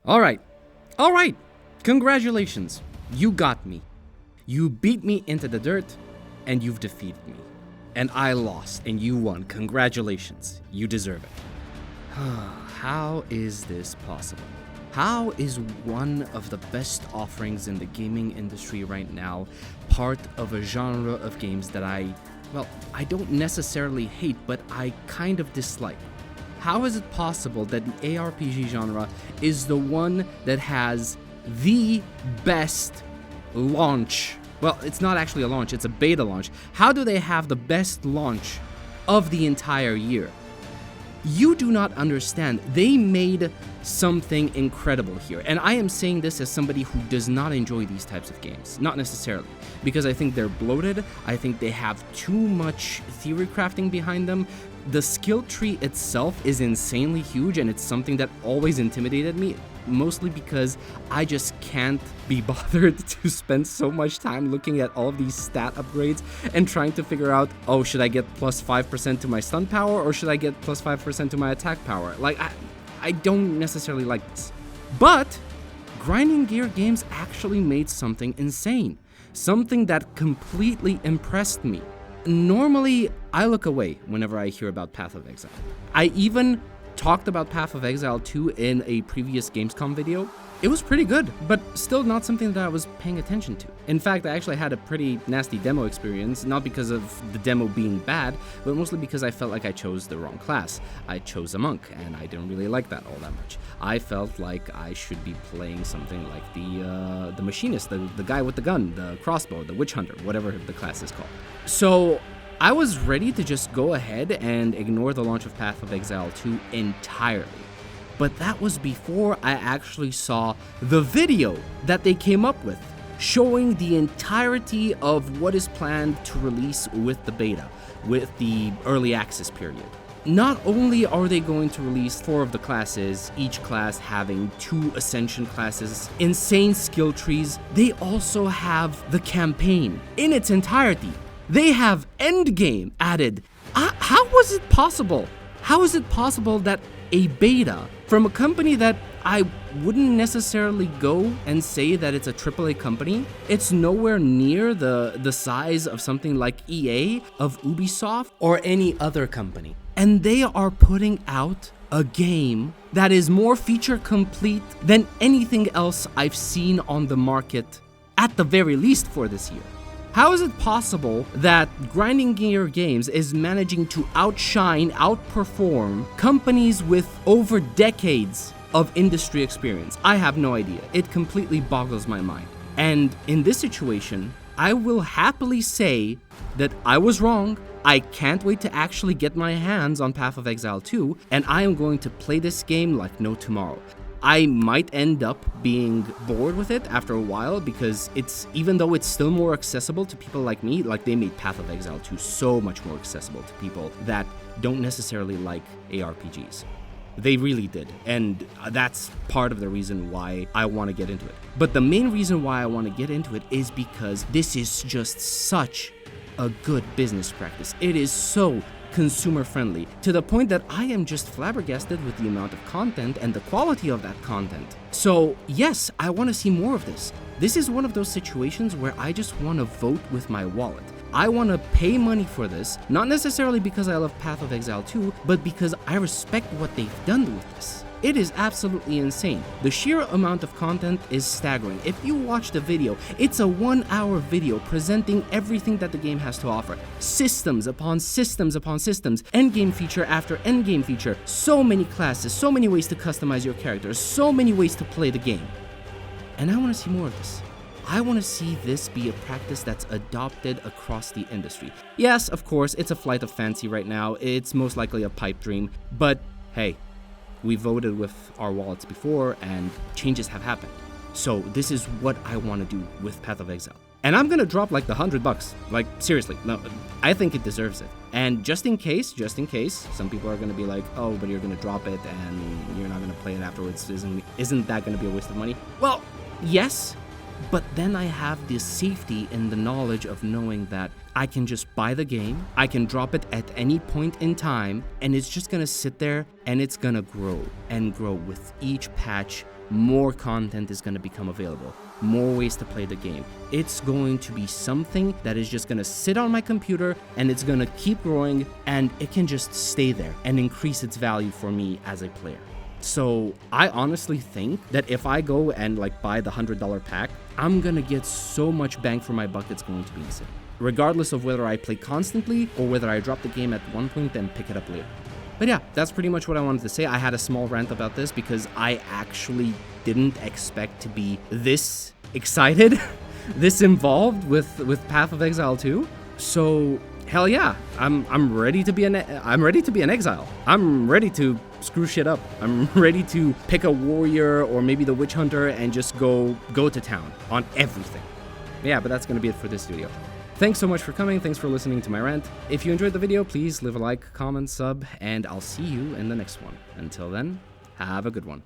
All right. Congratulations. You got me. You beat me into the dirt, and you've defeated me. And I lost, and you won. Congratulations. You deserve it. How is this possible? How is one of the best offerings in the gaming industry right now part of a genre of games that I don't necessarily hate, but I kind of dislike? How is it possible that the ARPG genre is the one that has the best launch? Well, it's not actually a launch, it's a beta launch. How do they have the best launch of the entire year? You do not understand. They made something incredible here. And I am saying this as somebody who does not enjoy these types of games. Not necessarily. Because I think they're bloated. I think they have too much theory crafting behind them. The skill tree itself is insanely huge, and it's something that always intimidated me. Mostly because I just can't be bothered to spend so much time looking at all of these stat upgrades and trying to figure out, oh, should I get plus 5% to my stun power or should I get plus 5% to my attack power? Like, I don't necessarily like this. But Grinding Gear Games actually made something insane. Something that completely impressed me. Normally, I look away whenever I hear about Path of Exile. I even talked about Path of Exile 2 in a previous Gamescom video. It was pretty good, but still not something that I was paying attention to. In fact, I actually had a pretty nasty demo experience, not because of the demo being bad, but mostly because I felt like I chose the wrong class. I chose a monk, and I didn't really like that all that much. I felt like I should be playing something like the machinist, the guy with the gun, the crossbow, the witch hunter, whatever the class is called. So I was ready to just go ahead and ignore the launch of Path of Exile 2 entirely. But that was before I actually saw the video that they came up with, showing the entirety of what is planned to release with the beta, with the early access period. Not only are they going to release 4 of the classes, each class having 2 ascension classes, insane skill trees, they also have the campaign in its entirety. They have Endgame added. How was it possible? How is it possible that a beta from a company that I wouldn't necessarily go and say that it's a AAA company, it's nowhere near the size of something like EA, of Ubisoft, or any other company. And they are putting out a game that is more feature complete than anything else I've seen on the market, at the very least for this year. How is it possible that Grinding Gear Games is managing to outshine, outperform companies with over decades of industry experience? I have no idea. It completely boggles my mind. And in this situation, I will happily say that I was wrong. I can't wait to actually get my hands on Path of Exile 2, and I am going to play this game like no tomorrow. I might end up being bored with it after a while because even though it's still more accessible to people like me, like they made Path of Exile 2 so much more accessible to people that don't necessarily like ARPGs. They really did, and that's part of the reason why I want to get into it. But the main reason why I want to get into it is because this is just such a good business practice. It is so consumer friendly, to the point that I am just flabbergasted with the amount of content and the quality of that content. So yes, I want to see more of this. This is one of those situations where I just want to vote with my wallet. I want to pay money for this, not necessarily because I love Path of Exile 2, but because I respect what they've done with this. It is absolutely insane. The sheer amount of content is staggering. If you watch the video, it's a 1-hour video presenting everything that the game has to offer. Systems upon systems upon systems, endgame feature after endgame feature, so many classes, so many ways to customize your characters, so many ways to play the game. And I want to see more of this. I want to see this be a practice that's adopted across the industry. Yes, of course, it's a flight of fancy right now. It's most likely a pipe dream, but hey, we voted with our wallets before, and changes have happened. So this is what I want to do with Path of Exile. And I'm gonna drop like the $100. Like, seriously, no, I think it deserves it. And just in case, some people are gonna be like, oh, but you're gonna drop it and you're not gonna play it afterwards. Isn't that gonna be a waste of money? Well, yes, but then I have the safety and the knowledge of knowing that I can just buy the game, I can drop it at any point in time, and it's just gonna sit there and it's gonna grow and grow with each patch more content is going to become available, more ways to play the game. It's going to be something that is just going to sit on my computer, and it's going to keep growing, and it can just stay there and increase its value for me as a player. So I honestly think that if I go and like buy the $100 pack, I'm gonna get so much bang for my buck, it's going to be insane. Regardless of whether I play constantly or whether I drop the game at one point and pick it up later. But yeah, that's pretty much what I wanted to say. I had a small rant about this because I actually didn't expect to be this excited, this involved with Path of Exile 2. So hell yeah, I'm ready to be an exile. I'm ready to screw shit up. I'm ready to pick a warrior or maybe the witch hunter and just go to town on everything. Yeah, but that's gonna be it for this video. Thanks so much for coming. Thanks for listening to my rant. If you enjoyed the video, please leave a like, comment, sub, and I'll see you in the next one. Until then, have a good one.